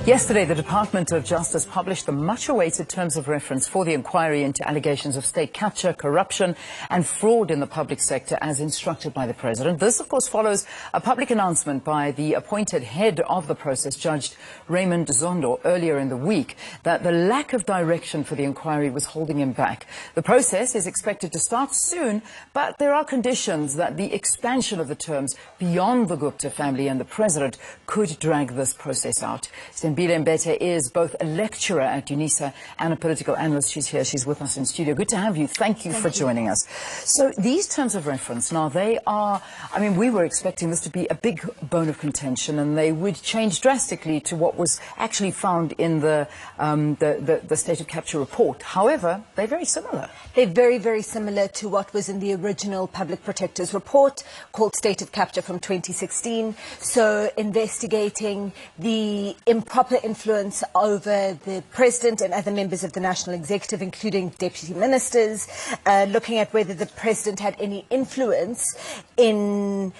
Yesterday, the Department of Justice published the much-awaited terms of reference for the inquiry into allegations of state capture, corruption and fraud in the public sector as instructed by the President. This, of course, follows a public announcement by the appointed head of the process, Judge Raymond Zondo, earlier in the week, that the lack of direction for the inquiry was holding him back. The process is expected to start soon, but there are conditions that the expansion of the terms beyond the Gupta family and the President could drag this process out. Sithembile Mbete is both a lecturer at UNISA and a political analyst. She's here. She's with us in studio. Good to have you. Thank you for joining us. So these terms of reference, now they are, I mean, we were expecting this to be a big bone of contention, and they would change drastically to what was actually found in the state of capture report. However, they're very similar. They're very, very similar to what was in the original Public Protector's report called State of Capture from 2016. So investigating the improper influence over the President and other members of the National Executive, including deputy ministers, looking at whether the President had any influence in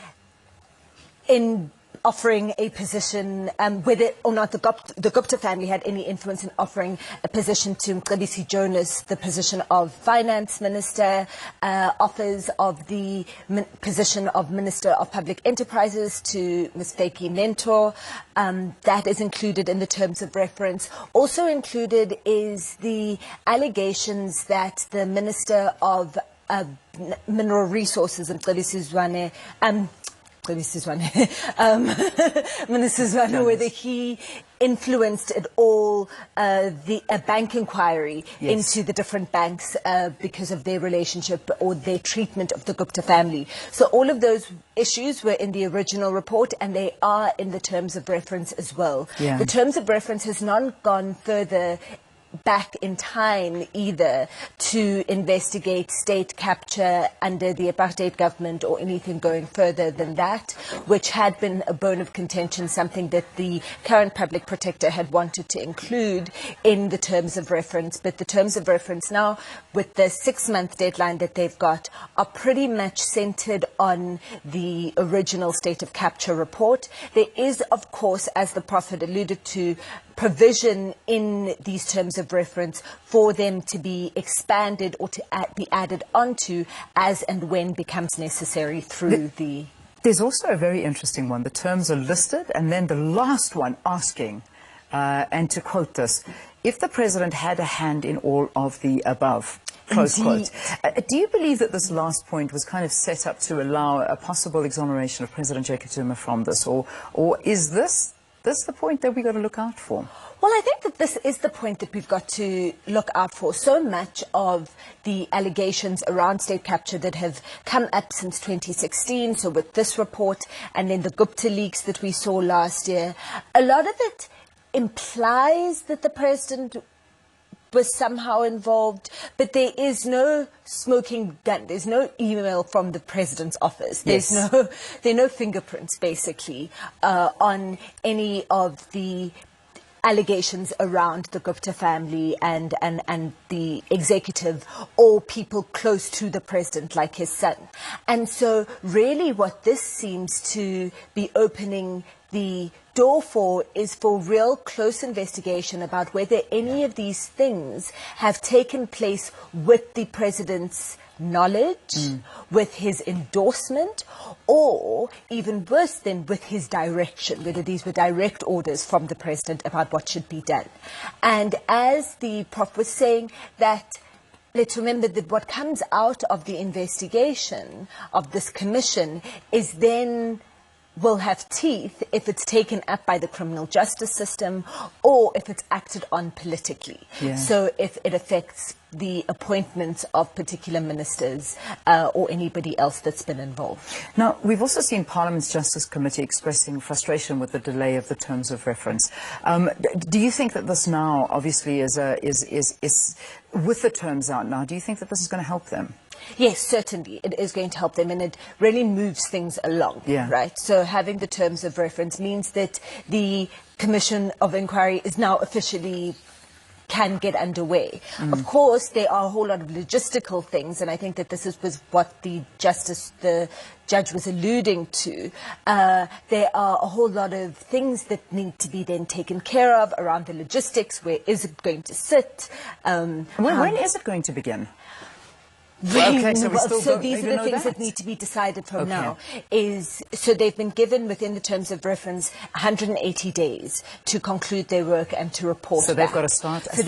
offering a position, whether or not the Gupta family had any influence in offering a position to Mcebisi Jonas, the position of Finance Minister, offers of the position of Minister of Public Enterprises to Ms. Feki Mentor. That is included in the terms of reference. Also included is the allegations that the Minister of Mineral Resources, Minister Zwane, whether he influenced at all a bank inquiry into the different banks because of their relationship or their treatment of the Gupta family. So all of those issues were in the original report, and they are in the terms of reference as well. The terms of reference has not gone further back in time either to investigate state capture under the apartheid government or anything going further than that, which had been a bone of contention, something that the current public protector had wanted to include in the terms of reference. But the terms of reference now, with the 6-month deadline that they've got, are pretty much centered on the original state of capture report. There is, of course, as the Prophet alluded to, provision in these terms of reference for them to be expanded or to be added onto as and when becomes necessary through the... There's also a very interesting one. The terms are listed, and then the last one asking, and to quote this, if the President had a hand in all of the above, close quote. Do you believe that this last point was kind of set up to allow a possible exoneration of President Jacob Zuma from this, or is this the point that we've got to look out for? Well, I think that this is the point that we've got to look out for. So much of the allegations around state capture that have come up since 2016, so with this report and then the Gupta leaks that we saw last year, a lot of it implies that the President was somehow involved, but there is no smoking gun. There's no email from the President's office. There are no fingerprints, basically, on any of the allegations around the Gupta family and the executive or people close to the President, like his son. And so really what this seems to be opening the door for is for real close investigation about whether any of these things have taken place with the President's knowledge, with his endorsement, or even worse than with his direction, whether these were direct orders from the President about what should be done. And as the Prof was saying, that let's remember that what comes out of the investigation of this commission is then will have teeth if it's taken up by the criminal justice system or if it's acted on politically. So if it affects the appointments of particular ministers or anybody else that's been involved. Now, we've also seen Parliament's Justice Committee expressing frustration with the delay of the terms of reference. Do you think that this now, obviously, is with the terms out now, do you think that this is going to help them? Yes, certainly. It is going to help them, and it really moves things along, right? So having the terms of reference means that the Commission of Inquiry is now officially can get underway. Of course, there are a whole lot of logistical things, and I think that was what the judge was alluding to. There are a whole lot of things that need to be then taken care of around the logistics. Where is it going to sit? When is it going to begin? Okay, so these are the things that need to be decided from now. So they've been given, within the terms of reference, 180 days to conclude their work and to report. So they've got to start as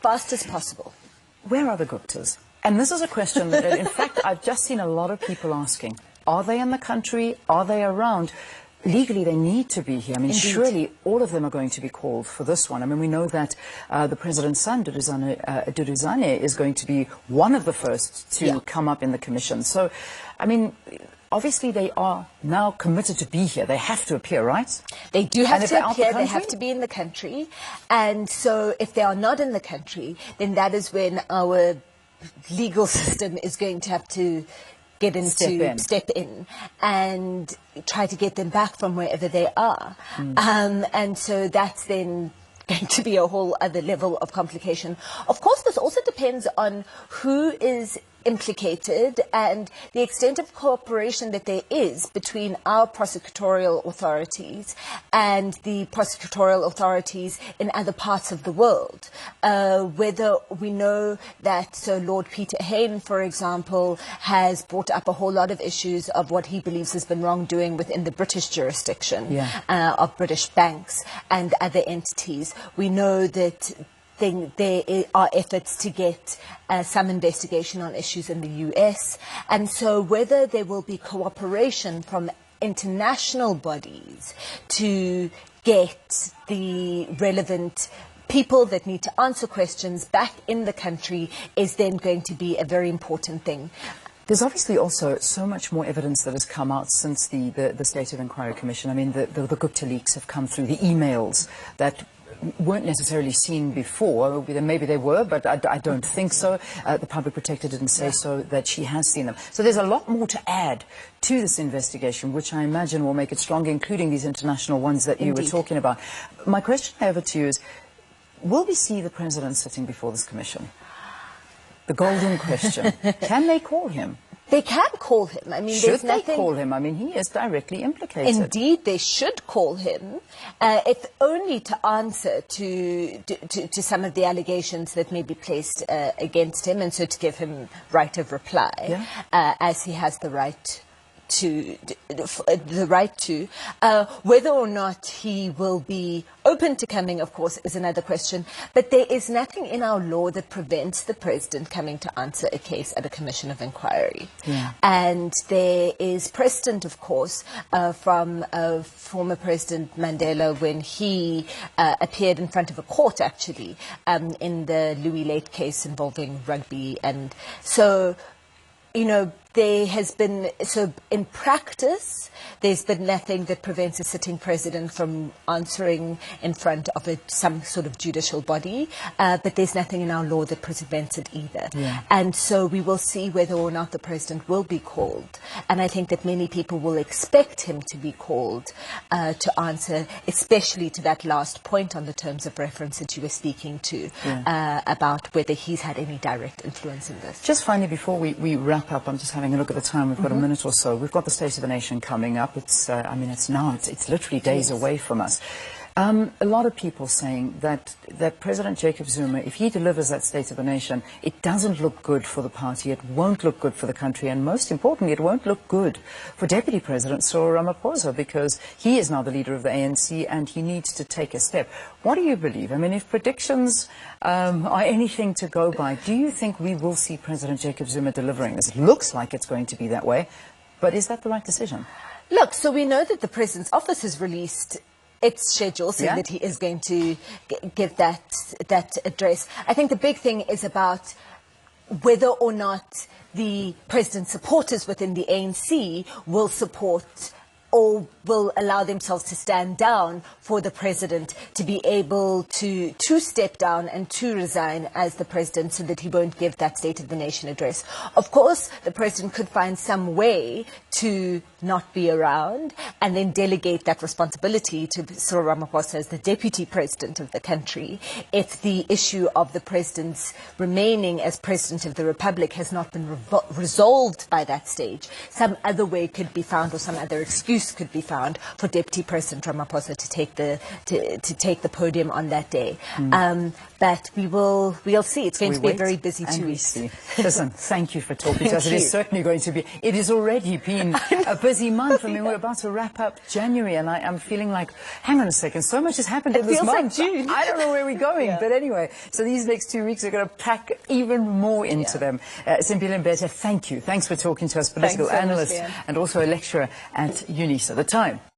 fast as possible. Where are the Guptas? And this is a question that, in fact, I've just seen a lot of people asking. Are they in the country? Are they around? Legally, they need to be here. I mean, Indeed. Surely all of them are going to be called for this one. I mean, we know that the President's son, Duduzane, is going to be one of the first to come up in the commission. So, I mean, obviously they are now committed to be here. They have to appear, right? They do have to appear. They have to be in the country. And so if they are not in the country, then that is when our legal system is going to have to step in and try to get them back from wherever they are. And so that's then going to be a whole other level of complication. Of course, this also depends on who is implicated and the extent of cooperation that there is between our prosecutorial authorities and the prosecutorial authorities in other parts of the world. Whether we know that Sir Lord Peter Hain, for example, has brought up a whole lot of issues of what he believes has been wrongdoing within the British jurisdiction of British banks and other entities. We know that there are efforts to get some investigation on issues in the US. And so whether there will be cooperation from international bodies to get the relevant people that need to answer questions back in the country is then going to be a very important thing. There's obviously also so much more evidence that has come out since the State of Inquiry Commission. I mean, the Gupta leaks have come through, the emails that weren't necessarily seen before. Maybe they were, but I don't think so. The public protector didn't say so, that she has seen them. So there's a lot more to add to this investigation, which I imagine will make it stronger, including these international ones that you were talking about. My question over to you is, will we see the President sitting before this commission? The golden question. Can they call him? They can call him. I mean, should they call him? I mean, he is directly implicated. Indeed, they should call him, if only to answer to some of the allegations that may be placed against him, and so to give him right of reply, as he has the right to. Whether or not he will be open to coming, of course, is another question. But there is nothing in our law that prevents the President coming to answer a case at a commission of inquiry. And there is precedent, of course, from former President Mandela when he appeared in front of a court, actually, in the Louis Late case involving rugby. And so, you know, there has been, so in practice, there's been nothing that prevents a sitting president from answering in front of some sort of judicial body, but there's nothing in our law that prevents it either. And so we will see whether or not the president will be called. And I think that many people will expect him to be called to answer, especially to that last point on the terms of reference that you were speaking to, about whether he's had any direct influence in this. Just finally, before we wrap up, I'm just having a look at the time. We've got a minute or so. We've got the State of the Nation coming up. It's, I mean, it's literally days away from us. A lot of people saying that President Jacob Zuma, if he delivers that State of the Nation, it doesn't look good for the party, it won't look good for the country, and most importantly, it won't look good for Deputy President Cyril Ramaphosa, because he is now the leader of the ANC and he needs to take a step. What do you believe? I mean, if predictions are anything to go by, do you think we will see President Jacob Zuma delivering this? It looks like it's going to be that way, but is that the right decision? Look, so we know that the President's office has released its schedule, saying that he is going to give that address. I think the big thing is about whether or not the President's supporters within the ANC will support or will allow themselves to stand down for the President to be able to step down and to resign as the President, so that he won't give that State of the Nation address. Of course, the President could find some way to not be around, and then delegate that responsibility to Cyril Ramaphosa as the deputy president of the country if the issue of the president's remaining as president of the republic has not been resolved by that stage. Some other way could be found, or some other excuse could be found for Deputy President Ramaphosa to take the podium on that day. But we'll see. It's going to be a very busy 2 weeks. Listen, thank you for talking to us. It is certainly going to be. It has already been a busy month. I mean, we're about to wrap up January, and I'm feeling like, hang on a second, so much has happened in this month. Like June. I don't know where we're going, but anyway. So these next 2 weeks are going to pack even more into them. Sithembile Mbete, thank you. Thanks for talking to us, political analyst and also a lecturer at UNISA. The Time.